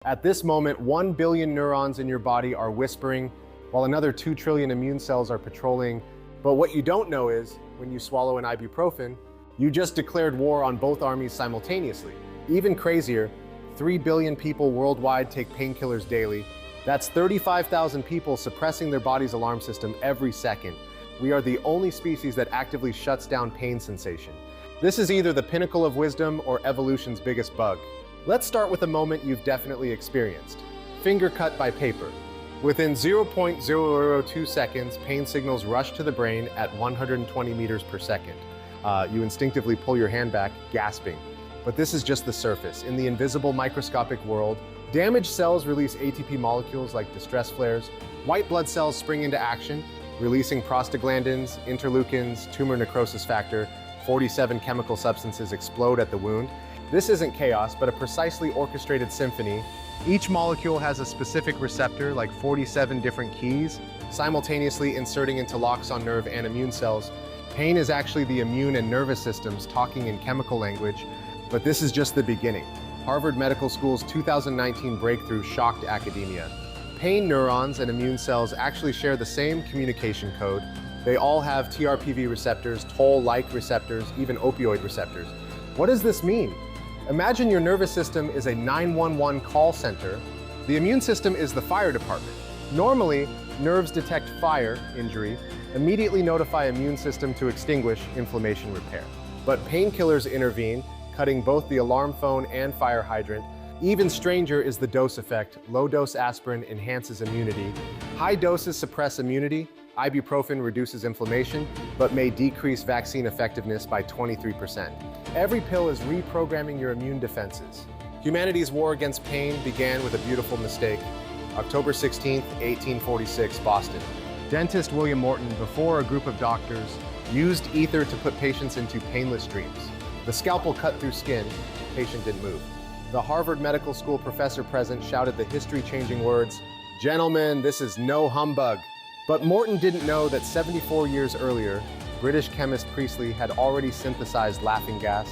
At this moment, 1 billion neurons in your body are whispering, while another 2 trillion immune cells are patrolling. But what you don't know is, when you swallow an ibuprofen, you just declared war on both armies simultaneously. Even crazier, 3 billion people worldwide take painkillers daily. That's 35,000 people suppressing their body's alarm system every second. We are the only species that actively shuts down pain sensation. This is either the pinnacle of wisdom or evolution's biggest bug. Let's start with a moment you've definitely experienced. Finger cut by paper. Within 0.002 seconds, pain signals rush to the brain at 120 meters per second. You instinctively pull your hand back, gasping. But this is just the surface. In the invisible microscopic world, damaged cells release ATP molecules like distress flares. White blood cells spring into action, releasing prostaglandins, interleukins, tumor necrosis factor. 47 chemical substances explode at the wound. This isn't chaos, but a precisely orchestrated symphony. Each molecule has a specific receptor, like 47 different keys, simultaneously inserting into locks on nerve and immune cells. Pain is actually the immune and nervous systems talking in chemical language, but this is just the beginning. Harvard Medical School's 2019 breakthrough shocked academia. Pain neurons and immune cells actually share the same communication code. They all have TRPV receptors, toll-like receptors, even opioid receptors. What does this mean? Imagine your nervous system is a 911 call center. The immune system is the fire department. Normally, nerves detect fire, injury, immediately notify immune system to extinguish, inflammation, repair. But painkillers intervene, cutting both the alarm phone and fire hydrant. Even stranger is the dose effect. Low-dose aspirin enhances immunity. High doses suppress immunity. Ibuprofen reduces inflammation, but may decrease vaccine effectiveness by 23%. Every pill is reprogramming your immune defenses. Humanity's war against pain began with a beautiful mistake. October 16, 1846, Boston. Dentist William Morton, before a group of doctors, used ether to put patients into painless dreams. The scalpel cut through skin, patient didn't move. The Harvard Medical School professor present shouted the history-changing words, "Gentlemen, this is no humbug." But Morton didn't know that 74 years earlier, British chemist Priestley had already synthesized laughing gas.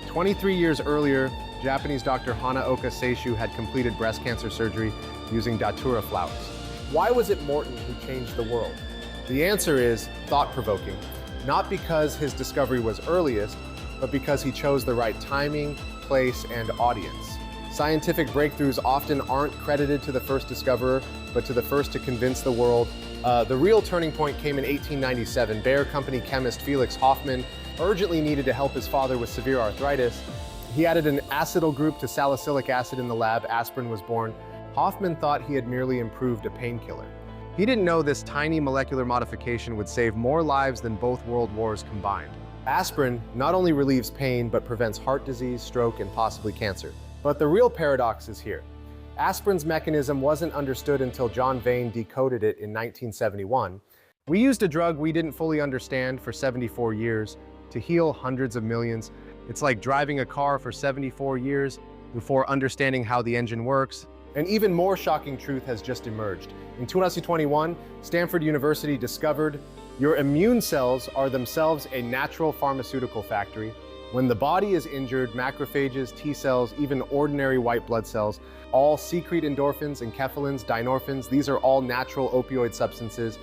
23 years earlier, Japanese doctor Hanaoka Seishu had completed breast cancer surgery using datura flowers. Why was it Morton who changed the world? The answer is thought-provoking, not because his discovery was earliest, but because he chose the right timing, place, and audience. Scientific breakthroughs often aren't credited to the first discoverer, but to the first to convince the world. The real turning point came in 1897. Bayer Company chemist Felix Hoffmann urgently needed to help his father with severe arthritis. He added an acetyl group to salicylic acid in the lab. Aspirin was born. Hoffmann thought he had merely improved a painkiller. He didn't know this tiny molecular modification would save more lives than both world wars combined. Aspirin not only relieves pain, but prevents heart disease, stroke, and possibly cancer. But the real paradox is here. Aspirin's mechanism wasn't understood until John Vane decoded it in 1971. We used a drug we didn't fully understand for 74 years to heal hundreds of millions. It's like driving a car for 74 years before understanding how the engine works. An even more shocking truth has just emerged. In 2021, Stanford University discovered your immune cells are themselves a natural pharmaceutical factory. When the body is injured, macrophages, T cells, even ordinary white blood cells, all secrete endorphins, enkephalins, dynorphins. These are all natural opioid substances.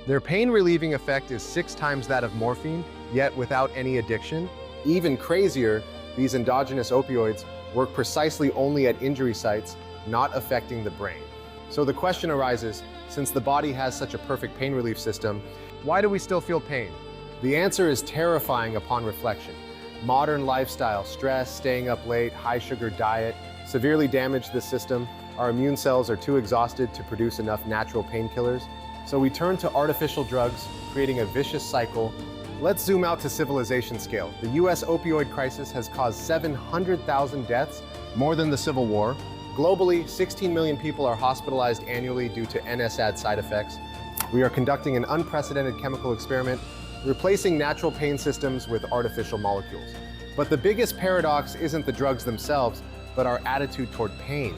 Their pain-relieving effect is 6 times that of morphine, yet without any addiction. Even crazier, these endogenous opioids work precisely only at injury sites, not affecting the brain. So the question arises, since the body has such a perfect pain relief system, why do we still feel pain? The answer is terrifying upon reflection. Modern lifestyle, stress, staying up late, high-sugar diet, severely damage the system. Our immune cells are too exhausted to produce enough natural painkillers. So we turn to artificial drugs, creating a vicious cycle. Let's zoom out to civilization scale. The US opioid crisis has caused 700,000 deaths, more than the Civil War. Globally, 16 million people are hospitalized annually due to NSAID side effects. We are conducting an unprecedented chemical experiment, replacing natural pain systems with artificial molecules. But the biggest paradox isn't the drugs themselves, but our attitude toward pain.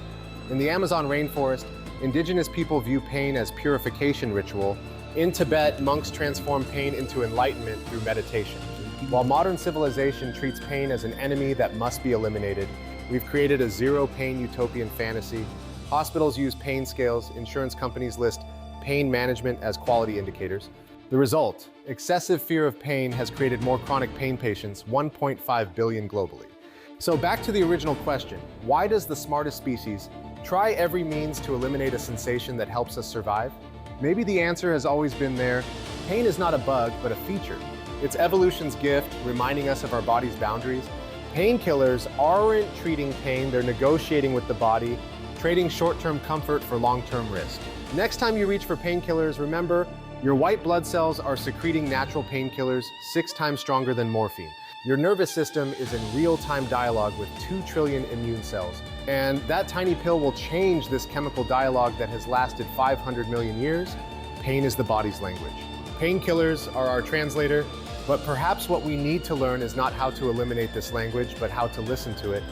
In the Amazon rainforest, indigenous people view pain as purification ritual. In Tibet, monks transform pain into enlightenment through meditation. While modern civilization treats pain as an enemy that must be eliminated, we've created a zero-pain utopian fantasy. Hospitals use pain scales, insurance companies list pain management as quality indicators. The result, excessive fear of pain has created more chronic pain patients, 1.5 billion globally. So back to the original question, why does the smartest species try every means to eliminate a sensation that helps us survive? Maybe the answer has always been there. Pain is not a bug, but a feature. It's evolution's gift, reminding us of our body's boundaries. Painkillers aren't treating pain, they're negotiating with the body, trading short-term comfort for long-term risk. Next time you reach for painkillers, remember, your white blood cells are secreting natural painkillers 6 times stronger than morphine. Your nervous system is in real-time dialogue with 2 trillion immune cells. And that tiny pill will change this chemical dialogue that has lasted 500 million years. Pain is the body's language. Painkillers are our translator, but perhaps what we need to learn is not how to eliminate this language, but how to listen to it.